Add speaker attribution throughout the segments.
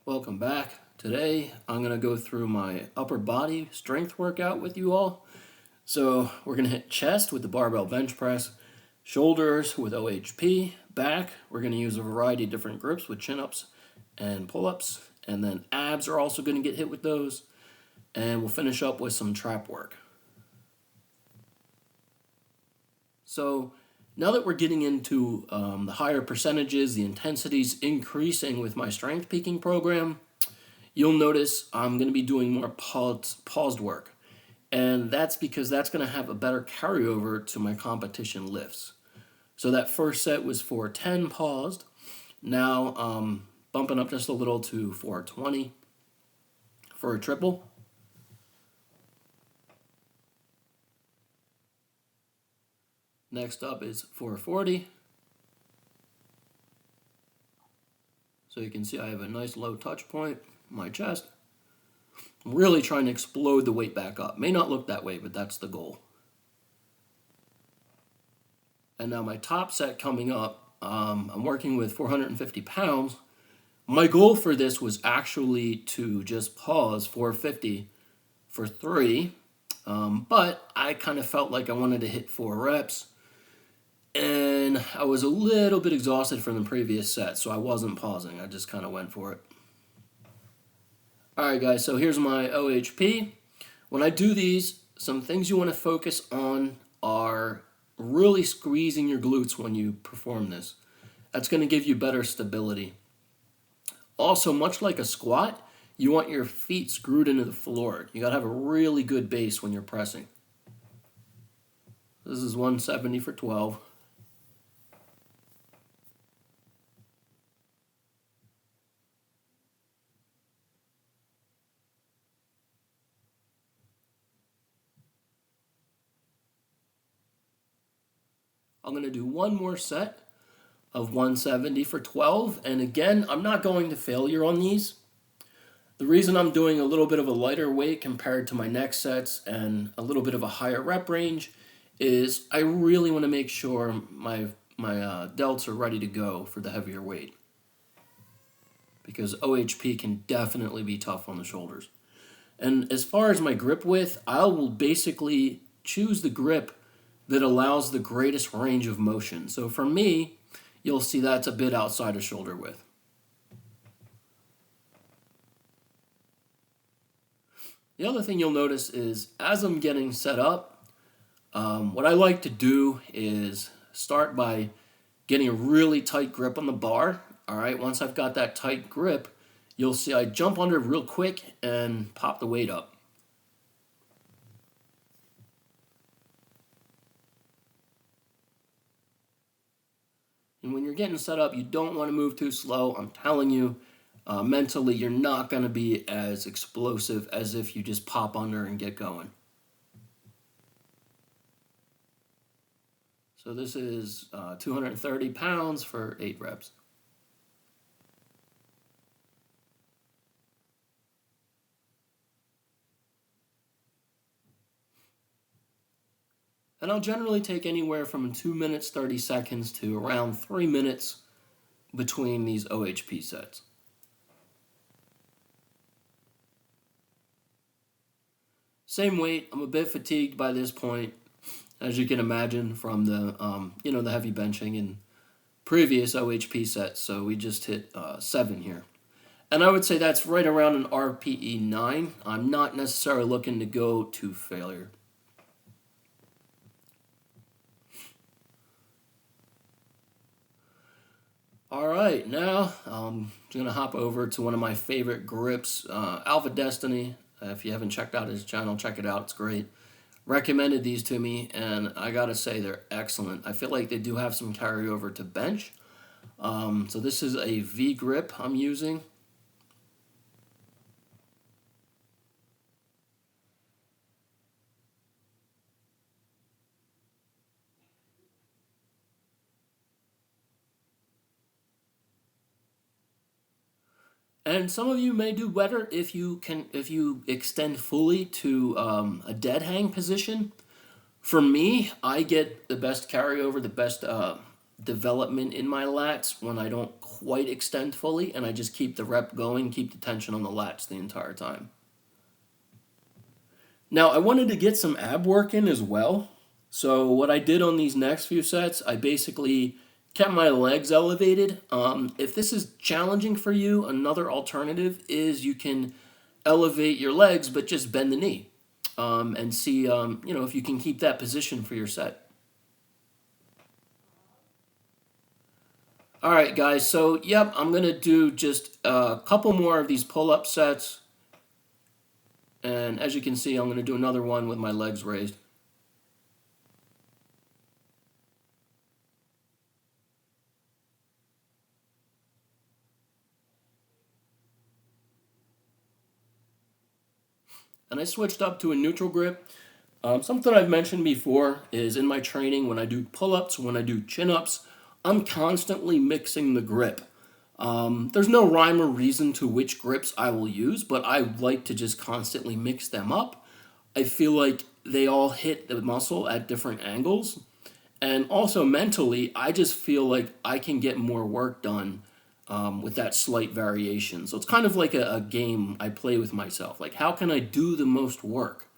Speaker 1: Welcome back. Today I'm going to go through my upper body strength workout with you all. So we're going to hit chest with the barbell bench press, shoulders with OHP, back we're going to use a variety of different grips with chin-ups and pull-ups, and then abs are also going to get hit with those, and we'll finish up with some trap work. So now that we're getting into the higher percentages, the intensities increasing with my strength peaking program, you'll notice I'm going to be doing more paused work. And that's because that's going to have a better carryover to my competition lifts. So that first set was 410 paused. Now bumping up just a little to 420 for a triple. Next up is 440. So you can see I have a nice low touch point in my chest. I'm really trying to explode the weight back up. May not look that way, but that's the goal. And now my top set coming up, I'm working with 450 pounds. My goal for this was actually to just pause 450 for 3, but I kind of felt like I wanted to hit 4 reps. And I was a little bit exhausted from the previous set, so I wasn't pausing. I just kind of went for it. Alright guys, so here's my OHP. When I do these, some things you want to focus on are really squeezing your glutes when you perform this. That's going to give you better stability. Also, much like a squat, you want your feet screwed into the floor. You got to have a really good base when you're pressing. This is 170 for 12. I'm going to do one more set of 170 for 12. And again, I'm not going to failure on these. The reason I'm doing a little bit of a lighter weight compared to my next sets and a little bit of a higher rep range is I really want to make sure my delts are ready to go for the heavier weight. Because OHP can definitely be tough on the shoulders. And as far as my grip width, I will basically choose the grip that allows the greatest range of motion. So for me, you'll see that's a bit outside of shoulder width. The other thing you'll notice is as I'm getting set up, what I like to do is start by getting a really tight grip on the bar. All right, once I've got that tight grip, you'll see I jump under real quick and pop the weight up. And when you're getting set up, you don't want to move too slow. I'm telling you, mentally, you're not going to be as explosive as if you just pop under and get going. So this is 230 pounds for 8 reps. And I'll generally take anywhere from 2 minutes, 30 seconds to around 3 minutes between these OHP sets. Same weight. I'm a bit fatigued by this point, as you can imagine from the the heavy benching in previous OHP sets. So we just hit 7 here. And I would say that's right around an RPE 9. I'm not necessarily looking to go to failure. All right, now I'm going to hop over to one of my favorite grips, Alpha Destiny. If you haven't checked out his channel, check it out. It's great. Recommended these to me, and I got to say they're excellent. I feel like they do have some carryover to bench. So this is a V grip I'm using. And some of you may do better if you extend fully to a dead hang position. For me, I get the best carryover, the development in my lats when I don't quite extend fully, and I just keep the rep going, keep the tension on the lats the entire time. Now, I wanted to get some ab work in as well. So what I did on these next few sets, I basically kept my legs elevated. If this is challenging for you, another alternative is you can elevate your legs, but just bend the knee, and see, if you can keep that position for your set. All right, guys. So, yep, I'm going to do just a couple more of these pull-up sets. And as you can see, I'm going to do another one with my legs raised. And I switched up to a neutral grip. Something I've mentioned before is in my training, when I do pull-ups, when I do chin-ups, I'm constantly mixing the grip. There's no rhyme or reason to which grips I will use, but I like to just constantly mix them up. I feel like they all hit the muscle at different angles. And also mentally, I just feel like I can get more work done with that slight variation. So it's kind of like a game I play with myself. Like, how can I do the most work?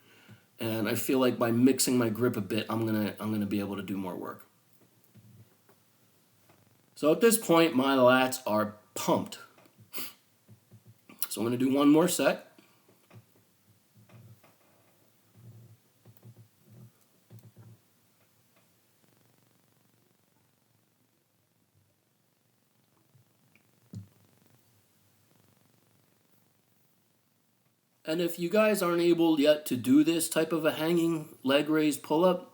Speaker 1: And I feel like by mixing my grip a bit, I'm gonna be able to do more work. So at this point, my lats are pumped. So I'm gonna do one more set. And if you guys aren't able yet to do this type of a hanging leg raise pull-up,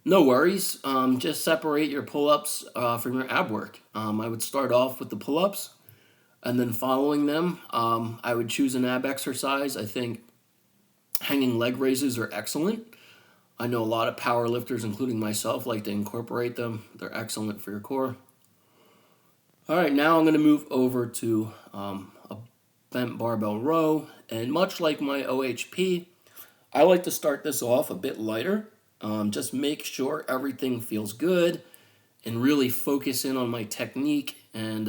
Speaker 1: no worries. Just separate your pull-ups from your ab work. I would start off with the pull-ups, and then following them, I would choose an ab exercise. I think hanging leg raises are excellent. I know a lot of power lifters, including myself, like to incorporate them. They're excellent for your core. All right, now I'm going to move over to a bent barbell row. And much like my OHP, I like to start this off a bit lighter. Just make sure everything feels good and really focus in on my technique and,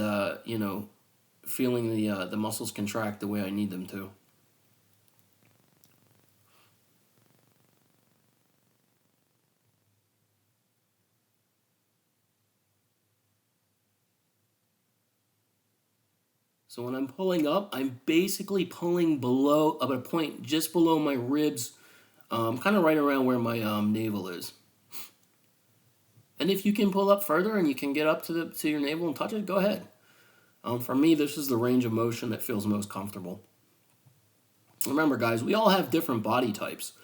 Speaker 1: feeling the muscles contract the way I need them to. So when I'm pulling up, I'm basically pulling below, up at a point just below my ribs, kind of right around where my navel is. And if you can pull up further and you can get up to your navel and touch it, go ahead. For me, this is the range of motion that feels most comfortable. Remember, guys, we all have different body types.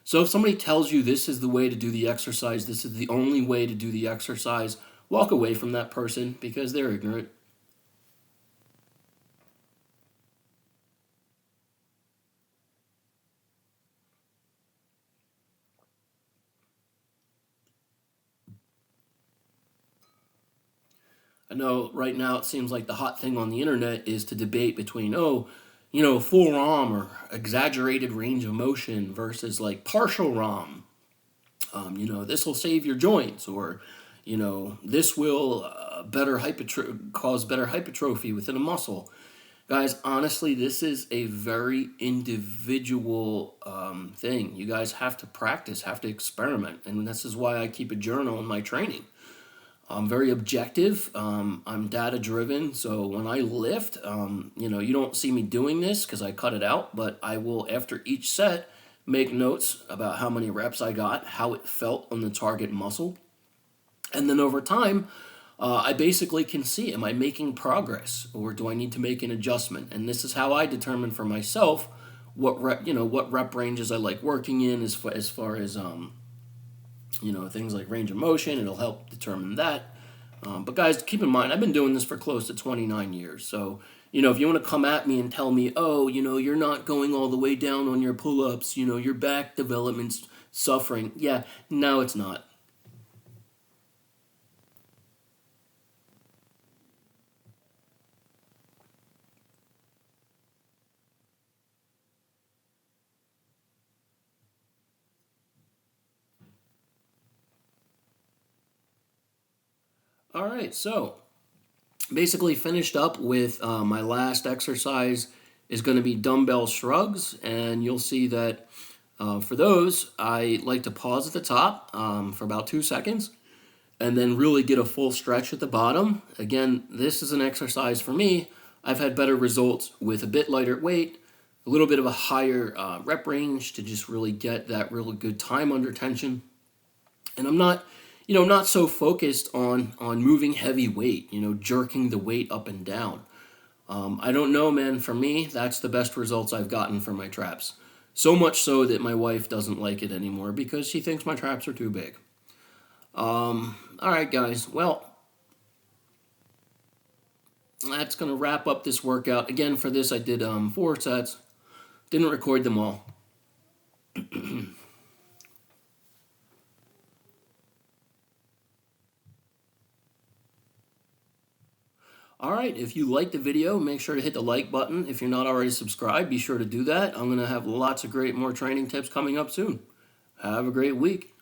Speaker 1: So if somebody tells you this is the way to do the exercise, this is the only way to do the exercise, walk away from that person because they're ignorant. I know right now it seems like the hot thing on the internet is to debate between, full ROM or exaggerated range of motion versus like partial ROM. This will save your joints, or, this will cause better hypertrophy within a muscle. Guys, honestly, this is a very individual thing. You guys have to practice, have to experiment, and this is why I keep a journal in my training. I'm very objective. I'm data driven. So when I lift, you don't see me doing this because I cut it out, but I will, after each set, make notes about how many reps I got, how it felt on the target muscle. And then over time, I basically can see, am I making progress or do I need to make an adjustment? And this is how I determine for myself what rep ranges I like working in as far as things like range of motion. It'll help determine that. But guys, keep in mind, I've been doing this for close to 29 years. So, if you want to come at me and tell me, oh, you're not going all the way down on your pull-ups, your back development's suffering. Yeah, no, it's not. All right, so basically finished up with my last exercise is going to be dumbbell shrugs, and you'll see that for those, I like to pause at the top for about 2 seconds and then really get a full stretch at the bottom. Again, this is an exercise for me. I've had better results with a bit lighter weight, a little bit of a higher rep range to just really get that really good time under tension. And I'm not, not so focused on moving heavy weight, jerking the weight up and down. I don't know, man. For me, that's the best results I've gotten from my traps. So much so that my wife doesn't like it anymore because she thinks my traps are too big. All right, guys. Well, that's going to wrap up this workout. Again, for this, I did 4 sets. Didn't record them all. All right, if you liked the video, make sure to hit the like button. If you're not already subscribed, be sure to do that. I'm going to have lots of great more training tips coming up soon. Have a great week.